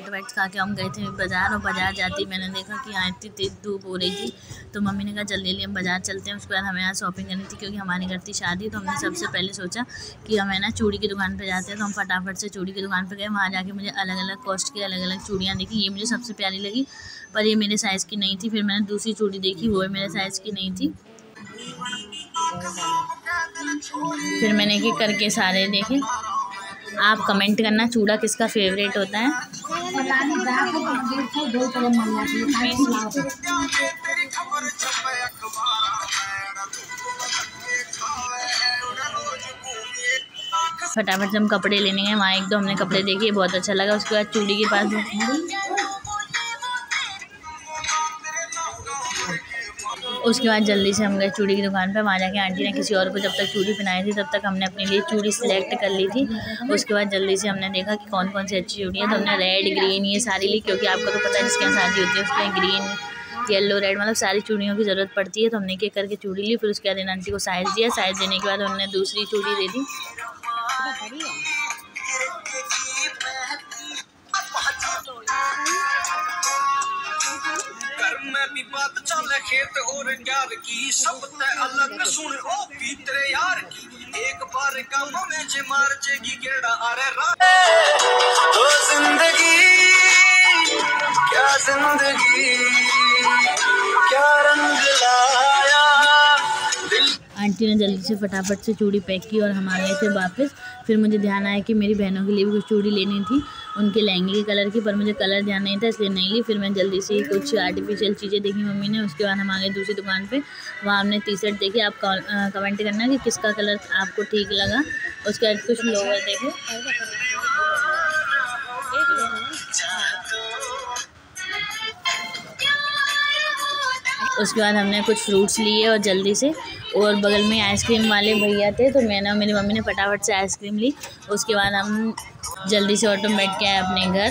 Packet वैकेट खा के हम गए थे बाज़ार, और बाज़ार जाती मैंने देखा कि यहाँ इतनी तेज़ धूप हो रही थी, तो मम्मी ने कहा जल्दी जल्दी हम बाज़ार चलते हैं। उसके बाद हमें यहाँ शॉपिंग करनी थी क्योंकि हमारे घर थी शादी, तो हमने सबसे पहले सोचा कि हमें ना चूड़ी की दुकान पर जाते हैं। तो हम फटाफट से चूड़ी की दुकान पर गए। वहाँ जाके मुझे अलग अलग कॉस्ट की अलग अलग चूड़ियाँ देखी। ये मुझे सबसे प्यारी लगी, पर ये मेरे साइज़ की नहीं थी। फिर मैंने दूसरी चूड़ी देखी, वो मेरे साइज़ की नहीं थी। फिर मैंने एक एक करके सारे देखे। आप कमेंट करना चूड़ा किसका फेवरेट होता है। फटाफट से हम कपड़े लेने गए। वहाँ एक दो हमने कपड़े देखे, बहुत अच्छा लगा। उसके बाद चूड़ी के पास उसके बाद जल्दी से हम गए चूड़ी की दुकान पर। वहाँ जाके आंटी ने किसी और को जब तक चूड़ी पहनाई थी तब तक हमने अपने लिए चूड़ी सिलेक्ट कर ली थी। उसके बाद जल्दी से हमने देखा कि कौन कौन सी अच्छी चूड़ी है, तो हमने रेड ग्रीन ये सारी ली, क्योंकि आपको तो पता है जिसके यहाँ शादी होती है उसके यहाँ ग्रीन येलो रेड मतलब सारी चूड़ियों की ज़रूरत पड़ती है। तो हमने एक एक करके चूड़ी ली। फिर उसके बाद आंटी को साइज़ दिया। साइज़ देने के बाद उन्होंने दूसरी चूड़ी दे दी। भी बात चले खेत और प्यार की सब ते अलग सुन ओ तेरे यार की एक बार का में जे मार जेगी गेड़ा अरे तो जिंदगी क्या रंग लाया। आंटी ने जल्दी से फटाफट से चूड़ी पैक की और हम आ गए थे वापस। फिर मुझे ध्यान आया कि मेरी बहनों के लिए भी कुछ चूड़ी लेनी थी, उनके लहंगे के कलर की, पर मुझे कलर ध्यान नहीं था इसलिए नहीं ली। फिर मैं जल्दी से कुछ आर्टिफिशियल चीज़ें देखी मम्मी ने। उसके बाद हम आ गए दूसरी दुकान पे। वहाँ हमने टी शर्ट देखी। आप कमेंट करना कि किसका कलर आपको ठीक लगा। उसके बाद कुछ लोअर देखे। उसके बाद हमने कुछ फ्रूट्स लिए और जल्दी से, और बगल में आइसक्रीम वाले भैया थे तो मैंने और मेरी मम्मी ने फटाफट से आइसक्रीम ली। उसके बाद हम जल्दी से ऑटो में बैठ के आए अपने घर।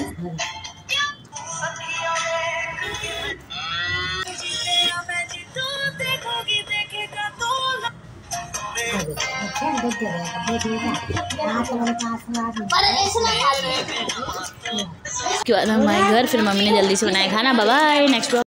उसके बाद हम आए घर। फिर मम्मी ने जल्दी से बनाया खाना। Bye bye, next